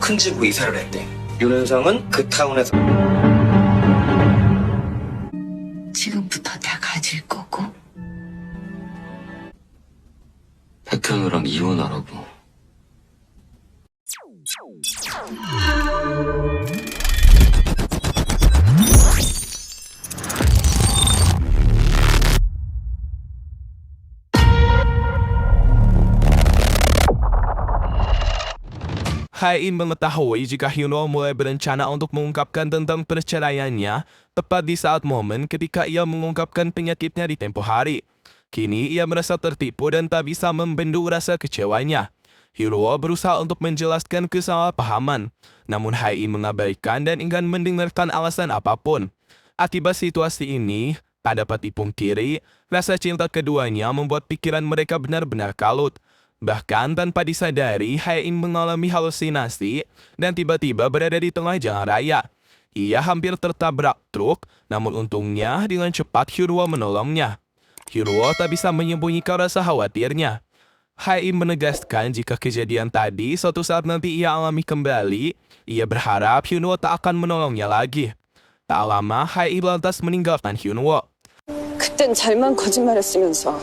큰 집으로 이사를 했대. 윤은성은 그 타운에서 지금부터 다 가질 거고. 백현우랑 이혼하라고. Hain mengetahui jika Hyunwoo mulai berencana untuk mengungkapkan tentang perceraiannya tepat di saat momen ketika ia mengungkapkan penyakitnya di tempo hari. Kini ia merasa tertipu dan tak bisa membendung rasa kecewanya. Hyunwoo berusaha untuk menjelaskan kesalahpahaman, namun Hain mengabaikan dan enggan mendengarkan alasan apapun. Akibat situasi ini, tak dapat dipungkiri, rasa cinta keduanya membuat pikiran mereka benar-benar kalut. Bahkan tanpa disadari, Hain mengalami halusinasi dan tiba-tiba berada di tengah jalan raya. Ia hampir tertabrak truk, namun untungnya dengan cepat Hyunwoo menolongnya. Hyunwoo tak bisa menyembunyikan rasa khawatirnya. Hain menegaskan jika kejadian tadi suatu saat nanti ia alami kembali, ia berharap Hyunwoo tak akan menolongnya lagi. Tak lama, Hain lantas meninggalkan Hyunwoo. 그땐 잘만 거짓말했으면서.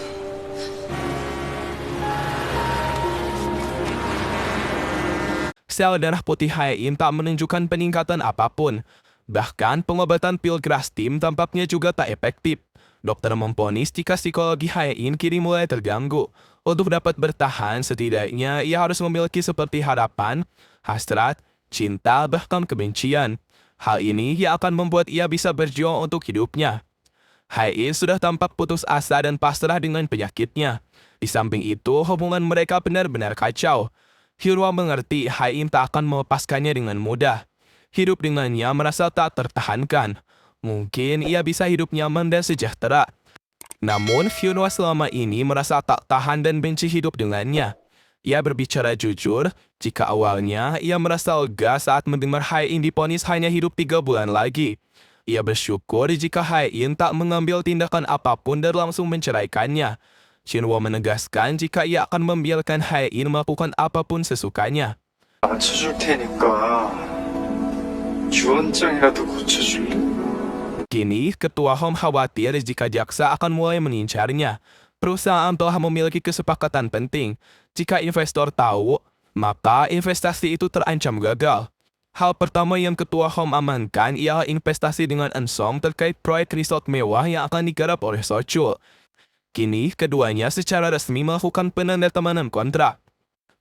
Sel darah putih Hain tak menunjukkan peningkatan apapun. Bahkan pengobatan pil Grastim tampaknya juga tak efektif. Dokter memvonis jika psikologi Hain kini mulai terganggu. Untuk dapat bertahan, setidaknya ia harus memiliki seperti harapan, hasrat, cinta, bahkan kebencian. Hal ini yang akan membuat ia bisa berjuang untuk hidupnya. Hain sudah tampak putus asa dan pasrah dengan penyakitnya. Di samping itu, hubungan mereka benar-benar kacau. Hyunwoo mengerti Hain tak akan melepaskannya dengan mudah. Hidup dengannya merasa tak tertahankan. Mungkin ia bisa hidup nyaman dan sejahtera. Namun, Hyunwoo selama ini merasa tak tahan dan benci hidup dengannya. Ia berbicara jujur, jika awalnya ia merasa lega saat mendengar Hain divonis hanya hidup 3 bulan lagi. Ia bersyukur jika Hain tak mengambil tindakan apapun dan langsung menceraikannya. Hyunwoo menegaskan jika ia akan membiarkan Hain melakukan apapun sesukanya. 맞춰줄 테니까 주원장이라도 고쳐줄래? Kini, Ketua HOM khawatir jika jaksa akan mulai mengincarnya. Perusahaan telah memiliki kesepakatan penting. Jika investor tahu, maka investasi itu terancam gagal. Hal pertama yang Ketua HOM amankan ialah investasi dengan Ensong terkait proyek resort mewah yang akan digarap oleh Sochul. Kini, keduanya secara resmi melakukan penandatanganan kontrak.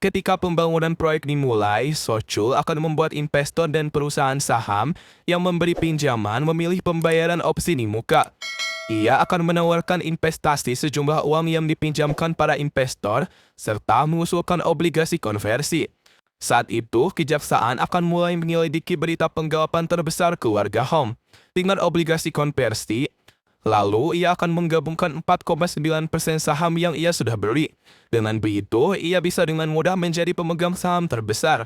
Ketika pembangunan proyek dimulai, Sochul akan membuat investor dan perusahaan saham yang memberi pinjaman memilih pembayaran opsi di muka. Ia akan menawarkan investasi sejumlah uang yang dipinjamkan para investor, serta mengusulkan obligasi konversi. Saat itu, kejaksaan akan mulai menyelidiki berita penggelapan terbesar keluarga HOM. Dengan obligasi konversi, lalu ia akan menggabungkan 4,9% saham yang ia sudah beli. Dengan begitu, ia bisa dengan mudah menjadi pemegang saham terbesar.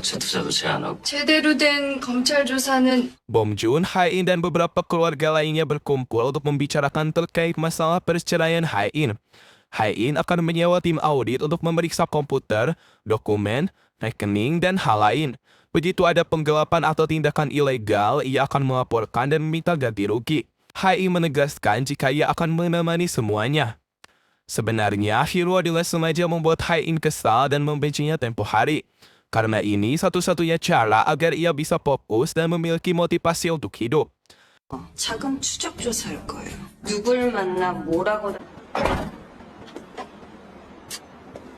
재투자도 제안하고. 제대로 된 검찰 조사는 Bom Joon, Hain, dan beberapa keluarga lainnya berkumpul untuk membicarakan terkait masalah perceraian Hain. Hain akan menyewa tim audit untuk memeriksa komputer, dokumen, rekening, dan hal lain. Begitu ada penggelapan atau tindakan ilegal, ia akan melaporkan dan meminta ganti rugi. Hain menegaskan jika ia akan menemani semuanya. Sebenarnya, Hyunwoo dengan sengaja membuat Hain kesal dan membencinya tempo hari. Karena ini satu-satunya cara agar ia bisa fokus dan memiliki motivasi untuk hidup. 자금 추적 조사할 거예요. 누굴 만나 뭐라고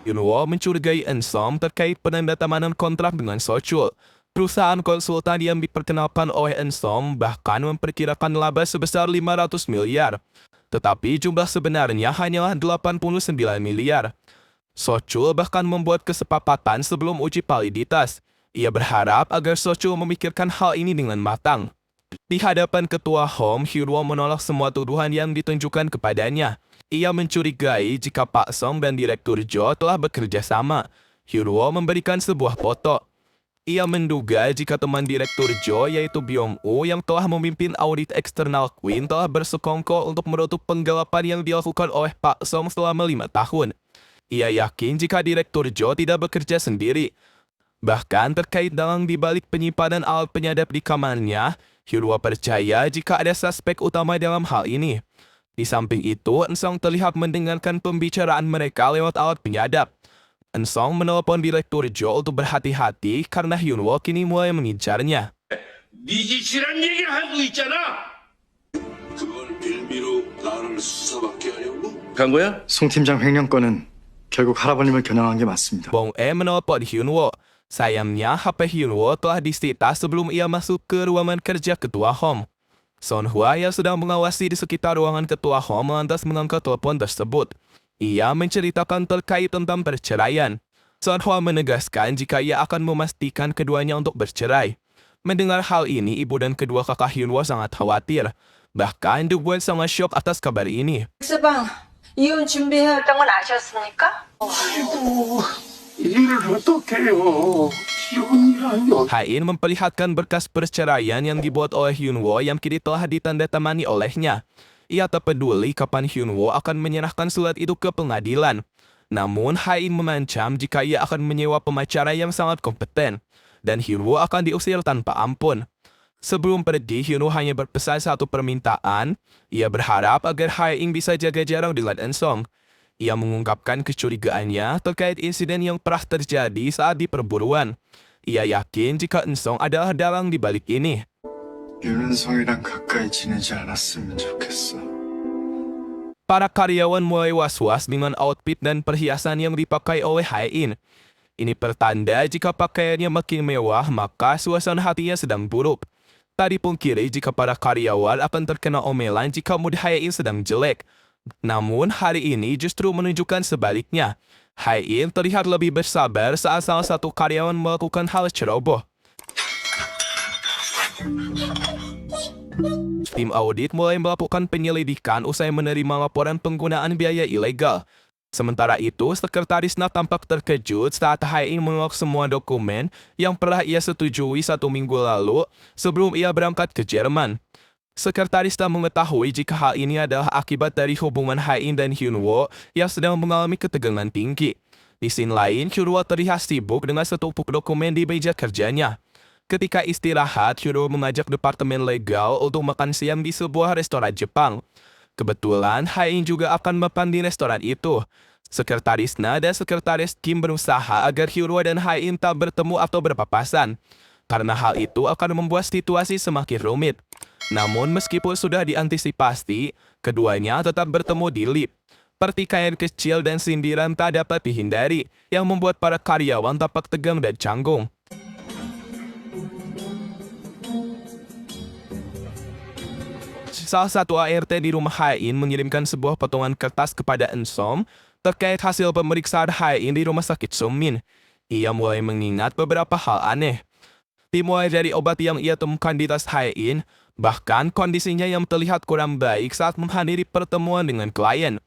Hyunwoo mencurigai Ensong terkait penandatanganan kontrak dengan Sochul. Perusahaan konsultan yang diperkenalkan oleh Ensong bahkan memperkirakan laba sebesar 500 miliar. Tetapi jumlah sebenarnya hanyalah 89 miliar. Sochul bahkan membuat kesepakatan sebelum uji validitas. Ia berharap agar Sochul memikirkan hal ini dengan matang. Di hadapan Ketua HOM, Hyunwoo menolak semua tuduhan yang ditunjukkan kepadanya. Ia mencurigai jika Pak Song dan Direktur Jo telah bekerja sama. Hyunwoo memberikan sebuah foto. Ia menduga jika teman Direktur Jo yaitu Byung-woo yang telah memimpin audit eksternal Queen telah bersekongkol untuk menutup penggelapan yang dilakukan oleh Pak Song selama 5 tahun. Ia yakin jika Direktur Jo tidak bekerja sendiri. Bahkan terkait dalang dibalik penyimpanan alat penyadap di kamarnya, Hyunwoo percaya jika ada suspek utama dalam hal ini. Di samping itu, Eun-sung terlihat mendengarkan pembicaraan mereka lewat alat penyadap. Eun-sung menelpon Direktur Jo untuk berhati-hati karena Hyunwoo kini mulai mengincarnya. 네 짓이란 얘기를 하고 있잖아. 그걸 빌미로 나를 수사받게 하려고? 간 거야? 송 팀장 횡령 건은 결국 할아버님을 겨냥한 게 맞습니다. Bong E menelpon Hyunwoo. Sayangnya, HP Hyunwoo telah disita sebelum ia masuk ke ruangan kerja Ketua Hom. Son Hwa yang sedang mengawasi di sekitar ruangan Ketua Hom lantas mengangkat telepon tersebut. Ia menceritakan terkait tentang perceraian. Son Hwa menegaskan jika ia akan memastikan keduanya untuk bercerai. Mendengar hal ini, ibu dan kedua kakak Hyunwoo sangat khawatir. Bahkan dibuat sangat shock atas kabar ini. X방 이혼 준비해왔던 건 아셨습니까? 일을 어떻게 해요? 이혼이라뇨. Hain memperlihatkan berkas perceraian yang dibuat oleh Hyunwoo yang kini telah ditandatangani olehnya. Ia tak peduli kapan Hyunwoo akan menyerahkan surat itu ke pengadilan. Namun Hain mengancam jika ia akan menyewa pemacara yang sangat kompeten. Dan Hyunwoo akan diusir tanpa ampun. Sebelum pergi, Hyunwoo hanya berpesan satu permintaan. Ia berharap agar Hae-in bisa jaga jarak dengan Eun-sung. Ia mengungkapkan kecurigaannya terkait insiden yang pernah terjadi saat di perburuan. Ia yakin jika Eun-sung adalah dalang di balik ini. 윤은성이랑 가까이 지내지 않았으면 좋겠어. Para karyawan mulai was-was dengan outfit dan perhiasan yang dipakai oleh Hae-in. Ini pertanda jika pakaiannya makin mewah, maka suasana hatinya sedang buruk. Tak dipungkiri jika para karyawan akan terkena omelan jika mood Hae-in sedang jelek. Namun hari ini justru menunjukkan sebaliknya. Hae-in terlihat lebih bersabar saat salah satu karyawan melakukan hal ceroboh. Tim audit mulai melakukan penyelidikan usai menerima laporan penggunaan biaya ilegal. Sementara itu, Sekretaris Na tampak terkejut saat Hae-in menolak semua dokumen yang pernah ia setujui 1 minggu lalu sebelum ia berangkat ke Jerman. Sekretaris Na mengetahui jika hal ini adalah akibat dari hubungan Hae-in dan Hyunwoo yang sedang mengalami ketegangan tinggi. Di sisi lain, Hyunwoo terlihat sibuk dengan setumpuk dokumen di meja kerjanya. Ketika istirahat, Hyunwoo mengajak departemen legal untuk makan siang di sebuah restoran Jepang. Kebetulan, Hae-in juga akan makan di restoran itu. Sekretaris Na dan Sekretaris Kim berusaha agar Hyunwoo dan Hae-in tak bertemu atau berpapasan. Karena hal itu akan membuat situasi semakin rumit. Namun meskipun sudah diantisipasi, keduanya tetap bertemu di lift. Pertikaian kecil dan sindiran tak dapat dihindari, yang membuat para karyawan tampak tegang dan canggung. Salah satu ART di rumah Hae-in mengirimkan sebuah potongan kertas kepada Eun-sung terkait hasil pemeriksaan Hae-in di rumah sakit Sungmin. Ia mulai mengingat beberapa hal aneh. Dimulai dari obat yang ia temukan di tas Hae-in, bahkan kondisinya yang terlihat kurang baik saat menghadiri pertemuan dengan klien.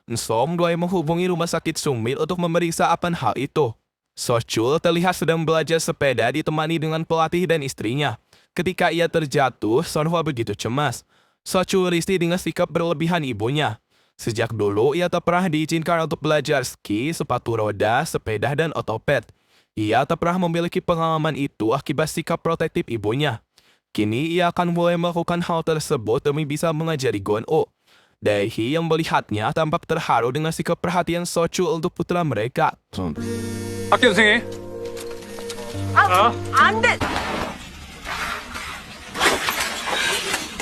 Eun-sung mulai menghubungi rumah sakit Sungmin untuk memeriksa apa hal itu. So-chul terlihat sedang belajar sepeda ditemani dengan pelatih dan istrinya. Ketika ia terjatuh, Son-hwa begitu cemas. So-chul risih dengan sikap berlebihan ibunya. Sejak dulu, ia tak pernah diizinkan untuk belajar ski, sepatu roda, sepeda, dan otopet. Ia tak pernah memiliki pengalaman itu akibat sikap protektif ibunya. Kini, ia akan mulai melakukan hal tersebut demi bisa mengajari Gon-oh. Dae-hee yang melihatnya tampak terharu dengan sikap perhatian So-chul untuk putra mereka. 박 선생님. 안 돼!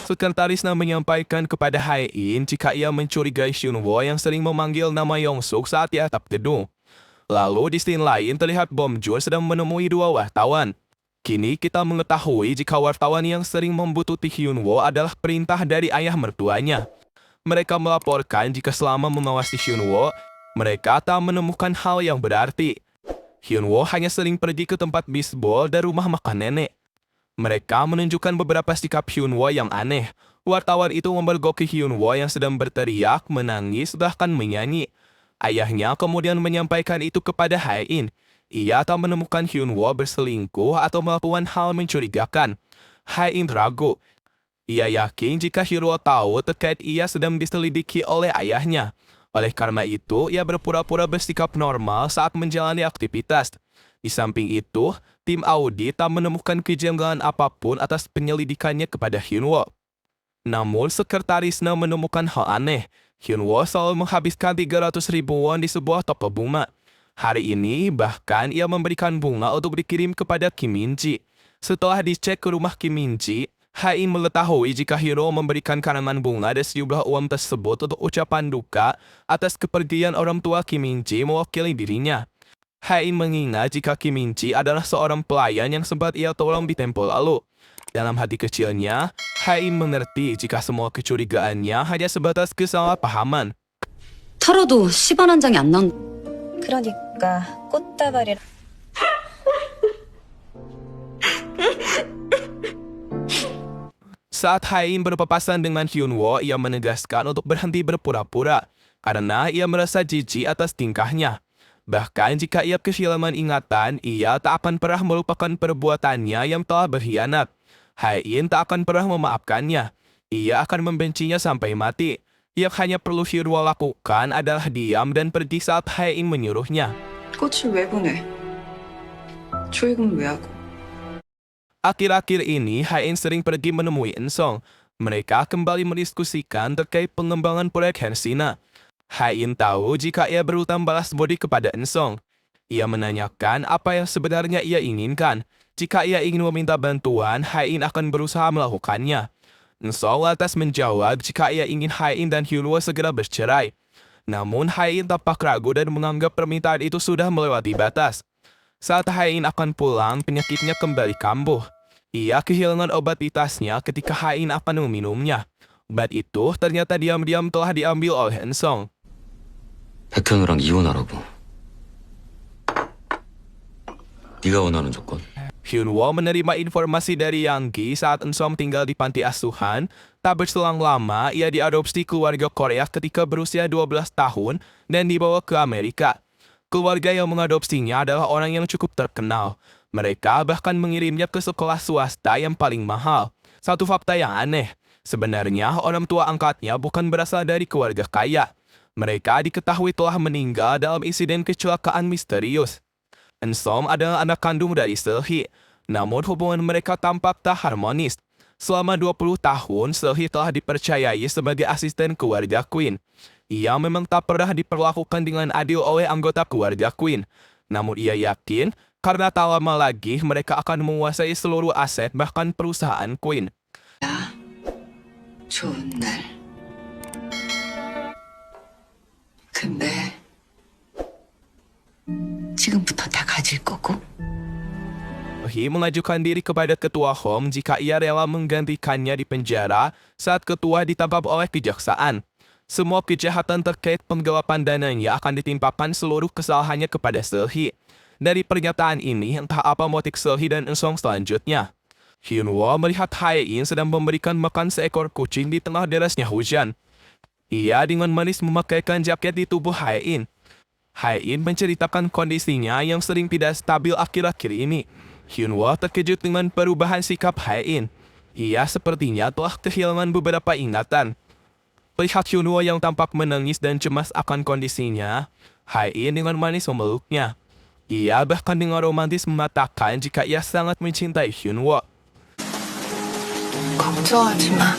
Sekretaris Na menyampaikan kepada Hae-in jika ia mencurigai Hyunwoo yang sering memanggil nama Yongsuk saat di atap gedung. Lalu di scene lain terlihat Bom Joon sedang menemui dua wartawan. Kini kita mengetahui jika wartawan yang sering membutuhkan Hyunwoo adalah perintah dari ayah mertuanya. Mereka melaporkan jika selama mengawasi Hyunwoo, mereka tak menemukan hal yang berarti. Hyunwoo hanya sering pergi ke tempat bisbol dan rumah makan nenek. Mereka menunjukkan beberapa sikap Hyunwoo yang aneh. Wartawan itu memergoki Hyunwoo yang sedang berteriak, menangis, bahkan menyanyi. Ayahnya kemudian menyampaikan itu kepada Hae-in. Ia tak menemukan Hyunwoo berselingkuh atau melakukan hal mencurigakan. Hae-in ragu. Ia yakin jika Hyunwoo tahu terkait ia sedang diselidiki oleh ayahnya. Oleh karena itu, ia berpura-pura bersikap normal saat menjalani aktivitas. Di samping itu, tim audit tak menemukan kejanggalan apapun atas penyelidikannya kepada Hyunwoo. Namun, sekretarisnya menemukan hal aneh. Hyunwoo selalu menghabiskan 300 ribu won di sebuah toko bunga. Hari ini, bahkan ia memberikan bunga untuk dikirim kepada Kim Min-ji. Setelah dicek ke rumah Kim Min-ji, Hae-in mengetahui jika Hyunwoo memberikan karangan bunga dan sejumlah uang tersebut untuk ucapan duka atas kepergian orang tua Kim Min-ji mewakili dirinya. Hae-in mengingat jika Kim Min-ji adalah seorang pelayan yang sempat ia tolong di tempo lalu. Dalam hati kecilnya, Hae-in mengerti jika semua kecurigaannya hanya sebatas kesalahpahaman. 털어도 10원 한 장이 안 나온. 그러니까 꽃다발이 Saat Hae-in berpapasan dengan Hyunwoo, ia menegaskan untuk berhenti berpura-pura karena ia merasa jijik atas tingkahnya. Bahkan jika ia kehilangan ingatan, ia tak akan pernah melupakan perbuatannya yang telah berkhianat. Hae-in tak akan pernah memaafkannya. Ia akan membencinya sampai mati. Yang hanya perlu Hyunwoo lakukan adalah diam dan pergi saat Hae-in menyuruhnya. 꽃을 왜 보내? 조익은 왜 하고? Akhir-akhir ini, Hae-in sering pergi menemui Eun-sung. Mereka kembali mendiskusikan terkait pengembangan proyek Hensina. Hae-in tahu jika ia berutang balas budi kepada Eun-sung. Ia menanyakan apa yang sebenarnya ia inginkan. Jika ia ingin meminta bantuan, Hae-in akan berusaha melakukannya. Eun-sung lantas menjawab jika ia ingin Hae-in dan Hyunwoo segera bercerai. Namun Hae-in tampak ragu dan menganggap permintaan itu sudah melewati batas. Saat Hae-in akan pulang, penyakitnya kembali kambuh. Ia kehilangan obat di tasnya ketika Hae-in akan meminumnya. Obat itu ternyata diam-diam telah diambil oleh Eun-sung. 백현우랑 이혼하라고. 네가 원하는 조건. Hyunwoo menerima informasi dari Yang-gi saat Eun-sung tinggal di panti asuhan. Tak berselang lama, ia diadopsi keluarga Korea ketika berusia 12 tahun dan dibawa ke Amerika. Keluarga yang mengadopsinya adalah orang yang cukup terkenal. Mereka bahkan mengirimnya ke sekolah swasta yang paling mahal. Satu fakta yang aneh, sebenarnya orang tua angkatnya bukan berasal dari keluarga kaya. Mereka diketahui telah meninggal dalam insiden kecelakaan misterius. Eun-sung adalah anak kandung dari Seo-hee, namun hubungan mereka tampak tak harmonis. Selama 20 tahun, Seo-hee telah dipercayai sebagai asisten keluarga Queen. Ia memang tak pernah diperlakukan dengan adil oleh anggota keluarga Queen. Namun ia yakin, karena tak lama lagi mereka akan menguasai seluruh aset bahkan perusahaan Queen. 좋은 날. 근데 지금부터 다 가질 거고. Seo-hee mengajukan diri kepada ketua Home jika ia rela menggantikannya di penjara saat ketua ditangkap oleh kejaksaan. Semua kejahatan terkait penggelapan dananya akan ditimpakan seluruh kesalahannya kepada Seo-hee. Dari pernyataan ini, entah apa motif Seo-hee dan Eun-sung selanjutnya. Hyunwoo melihat Hae-in sedang memberikan makan seekor kucing di tengah derasnya hujan. Ia dengan manis memakaikan jaket di tubuh Hae-in. Hae-in menceritakan kondisinya yang sering tidak stabil akhir-akhir ini. Hyunwoo terkejut dengan perubahan sikap Hae-in. Ia sepertinya telah kehilangan beberapa ingatan. Melihat Hyunwoo yang tampak menangis dan cemas akan kondisinya, Hae-in dengan manis memeluknya. Ia bahkan dengan romantis mengatakan jika ia sangat mencintai Hyunwoo. 걱정하지 마.